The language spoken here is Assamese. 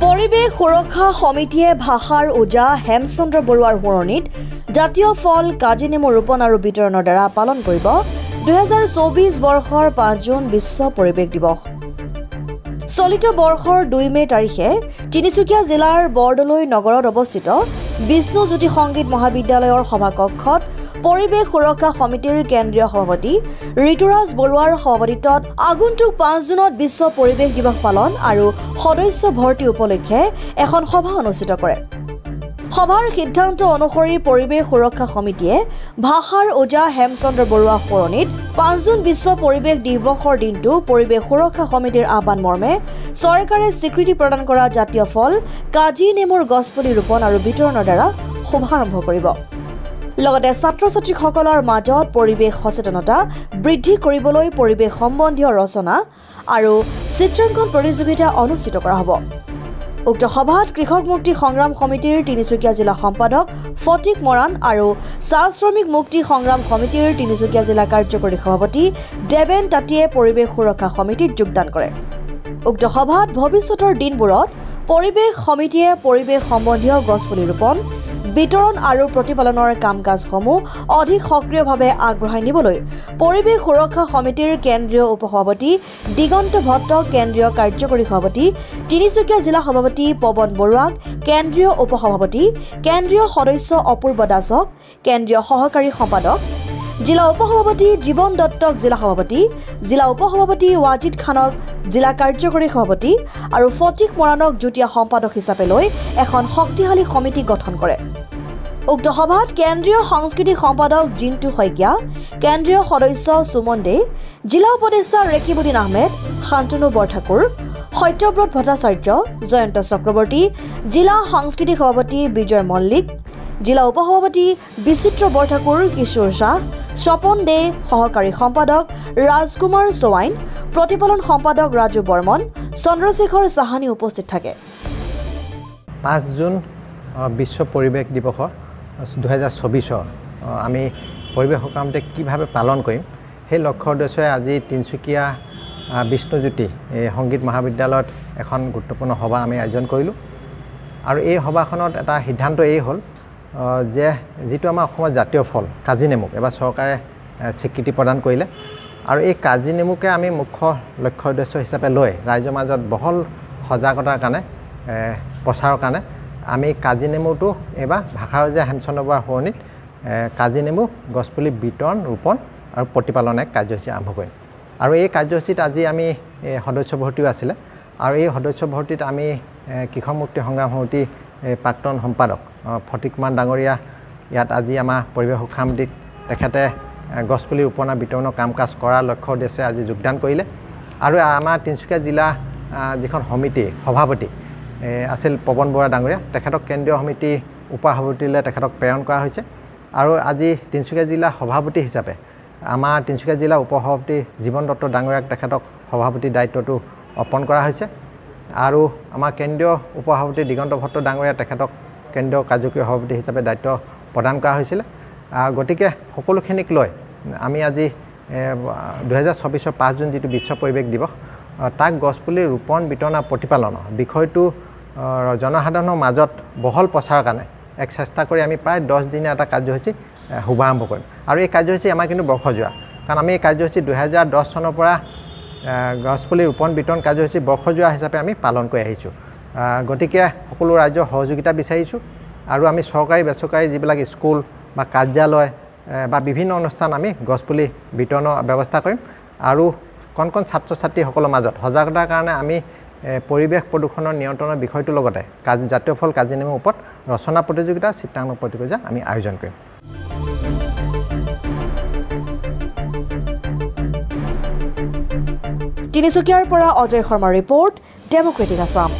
পৰিৱেশ সুৰক্ষা সমিতিয়ে ভাষাৰ ওজা হেমচন্দ্ৰ বৰুৱাৰ সোঁৱৰণিত জাতীয় ফল কাজি নেমু ৰোপণ আৰু বিতৰণৰ দ্বাৰা পালন কৰিব 2024 বৰ্ষৰ 5 জুন বিশ্ব পৰিৱেশ দিৱস। চলিত বৰ্ষৰ 2 মে তাৰিখে তিনিচুকীয়া জিলাৰ বৰদলৈ নগৰত অৱস্থিত বিষ্ণুজ্যোতি সংগীত মহাবিদ্যালয়ৰ সভাকক্ষত পৰিৱেশ সুৰক্ষা সমিতিৰ কেন্দ্ৰীয় সভাপতি ঋতুৰাজ বৰুৱাৰ সভাপতিত্বত আগন্তুক 5 জুনত বিশ্ব পৰিৱেশ দিৱস পালন আৰু সদস্য ভৰ্তি উপলক্ষে এখন সভা অনুষ্ঠিত কৰে। সভাৰ সিদ্ধান্ত অনুসৰি পৰিৱেশ সুৰক্ষা সমিতিয়ে ভাষাৰ ওজা হেমচন্দ্ৰ বৰুৱা সোঁৱৰণিত 5 জুন বিশ্ব পৰিৱেশ দিৱসৰ দিনটো পৰিৱেশ সুৰক্ষা সমিতিৰ আহ্বান মৰ্মে চৰকাৰে স্বীকৃতি প্ৰদান কৰা জাতীয় ফল কাজি নেমুৰ গছপুলি ৰোপণ আৰু বিতৰণৰ দ্বাৰা শুভাৰম্ভ কৰিব। লগতে ছাত্ৰ-ছাত্ৰীসকলৰ মাজত পৰিৱেশ সচেতনতা বৃদ্ধি কৰিবলৈ পৰিৱেশ সম্বন্ধীয় ৰচনা আৰু চিত্ৰাংকন প্ৰতিযোগিতা অনুষ্ঠিত কৰা হ'ব। উক্ত সভাত কৃষক মুক্তি সংগ্ৰাম সমিতিৰ তিনিচুকীয়া জিলা সম্পাদক ফটিক মৰাণ আৰু চাহ শ্ৰমিক মুক্তি সংগ্ৰাম সমিতিৰ তিনিচুকীয়া জিলা কাৰ্যকৰী সভাপতি দেবেন তাঁতীয়ে পৰিৱেশ সুৰক্ষা সমিতিত যোগদান কৰে। উক্ত সভাত ভৱিষ্যতৰ দিনবোৰত পৰিৱেশ সমিতিয়ে পৰিৱেশ সম্বন্ধীয় গছপুলি ৰোপণ বিতৰণ আৰু প্ৰতিপালনৰ কাম-কাজসমূহ অধিক সক্ৰিয়ভাৱে আগবঢ়াই নিবলৈ পৰিৱেশ সুৰক্ষা সমিতিৰ কেন্দ্ৰীয় উপসভাপতি দিগন্ত ভট্টক, কেন্দ্ৰীয় কাৰ্যকৰী সভাপতি তিনিচুকীয়া জিলা সভাপতি পৱন বৰুৱাক, কেন্দ্ৰীয় উপসভাপতি কেন্দ্ৰীয় সদস্য অপূৰ্ব দাসক, কেন্দ্ৰীয় সহকাৰী সম্পাদক জিলা উপসভাপতি জীৱন দত্তক, জিলা সভাপতি জিলা উপসভাপতি ৱাজিদ খানক, জিলা কাৰ্যকৰী সভাপতি আৰু ফটিক মৰাণক যুটীয়া সম্পাদক হিচাপে লৈ এখন শক্তিশালী সমিতি গঠন কৰে। উক্ত সভাত কেন্দ্ৰীয় সাংস্কৃতিক সম্পাদক জিন্তু শইকীয়া, কেন্দ্ৰীয় সদস্য সুমন দে, জিলা উপদেষ্টা ৰেকিবুদ্দিন আহমেদ, শান্তনু বৰঠাকুৰ, সত্যব্ৰত ভট্টাচাৰ্য, জয়ন্ত চক্ৰৱৰ্তী, জিলা সাংস্কৃতিক সভাপতি বিজয় মল্লিক, জিলা উপসভাপতি বিচিত্ৰ বৰঠাকুৰ, কিশোৰ শ্বাহ, স্বপন দে, সহকাৰী সম্পাদক ৰাজকুমাৰ চৱাইন, প্ৰতিপালন সম্পাদক ৰাজু বৰ্মন, চন্দ্ৰশেখৰ চাহানী উপস্থিত থাকে। 5 জুন বিশ্ব পৰিৱেশ দিৱসৰ 2024 আমি পৰিৱেশ সকামতে কিভাৱে পালন কৰিম সেই লক্ষ্য উদ্দেশ্যে আজি তিনিচুকীয়া বিষ্ণুজ্যোতি সংগীত মহাবিদ্যালয়ত এখন গুৰুত্বপূৰ্ণ সভা আমি আয়োজন কৰিলোঁ। আৰু এই সভাখনত এটা সিদ্ধান্ত এই হ'ল যে যিটো আমাৰ অসমৰ জাতীয় ফল কাজি নেমুক এবাৰ চৰকাৰে স্বীকৃতি প্ৰদান কৰিলে আৰু এই কাজি নেমুকে আমি মুখ্য লক্ষ্য উদ্দেশ্য হিচাপে লৈ ৰাইজৰ মাজত বহল সজাগতাৰ কাৰণে প্ৰচাৰৰ কাৰণে আমি কাজি নেমুটো এবাৰ ভাষাৰ ওজা হেমচন্দ্ৰ বৰুৱাৰ সোঁৱৰণিত কাজি নেমু গছপুলি বিতৰণ ৰোপণ আৰু প্ৰতিপালন এক কাৰ্যসূচী আৰম্ভ কৰিম। আৰু এই কাৰ্যসূচীত আজি আমি সদস্য ভৰ্তিও আছিলে আৰু এই সদস্য ভৰ্তিত আমি কৃষক মুক্তি সংগ্ৰাম সমিতিৰ প্ৰাক্তন সম্পাদক ফটিক মৰাণ ডাঙৰীয়া ইয়াত আজি আমাৰ পৰিৱেশ সুৰক্ষা সমিতিত তেখেতে গছপুলি ৰোপণ আৰু বিতৰণৰ কাম কাজ কৰাৰ লক্ষ্য উদ্দেশ্যে আজি যোগদান কৰিলে। আৰু আমাৰ তিনিচুকীয়া জিলা যিখন সমিতিৰ সভাপতি আছিল পৱন বৰুৱা ডাঙৰীয়া, তেখেতক কেন্দ্ৰীয় সমিতিৰ উপসভাপতিলৈ তেখেতক প্ৰেৰণ কৰা হৈছে। আৰু আজি তিনিচুকীয়া জিলা সভাপতি হিচাপে আমাৰ তিনিচুকীয়া জিলা উপসভাপতি জীৱন দত্ত ডাঙৰীয়াক তেখেতক সভাপতিৰ দায়িত্বটো অৰ্পণ কৰা হৈছে। আৰু আমাৰ কেন্দ্ৰীয় উপসভাপতি দিগন্ত ভট্ট ডাঙৰীয়া তেখেতক কেন্দ্ৰীয় কাৰ্যকৰী সভাপতি হিচাপে দায়িত্ব প্ৰদান কৰা হৈছিলে। গতিকে সকলোখিনিক লৈ আমি আজি 2024 5 জুন যিটো বিশ্ব পৰিৱেশ দিৱস তাক গছপুলি ৰোপণ বিতৰণ আৰু প্ৰতিপালনৰ বিষয়টো জনসাধাৰণৰ মাজত বহল প্ৰচাৰৰ কাৰণে এক চেষ্টা কৰি আমি প্ৰায় 10 দিনীয়া এটা কাৰ্যসূচী শুভাৰম্ভ কৰিম। আৰু এই কাৰ্যসূচী আমাৰ কিন্তু বৰ্ষজোৰা, কাৰণ আমি এই কাৰ্যসূচী 2010 চনৰ পৰা গছপুলি ৰোপণ বিতৰণ কাৰ্যসূচী বৰ্ষজোৰা হিচাপে আমি পালন কৰি আহিছোঁ। গতিকে সকলো ৰাইজৰ সহযোগিতা বিচাৰিছোঁ আৰু আমি চৰকাৰী বেচৰকাৰী যিবিলাক স্কুল বা কাৰ্যালয় বা বিভিন্ন অনুষ্ঠান আমি গছপুলি বিতৰণৰ ব্যৱস্থা কৰিম। আৰু কণ কণ ছাত্ৰ ছাত্ৰীসকলৰ মাজত সজাগতাৰ কাৰণে আমি পৰিৱেশ প্ৰদূষণৰ নিয়ন্ত্ৰণৰ বিষয়টোৰ লগতে জাতীয় ফল কাজি নেমুৰ ওপৰত ৰচনা প্ৰতিযোগিতা, চিত্ৰাংকন প্ৰতিযোগিতা আমি আয়োজন কৰিম। তিনিচুকীয়াৰ পৰা অজয় শৰ্মাৰ ৰিপৰ্ট, ডেমক্ৰেটিক আছাম।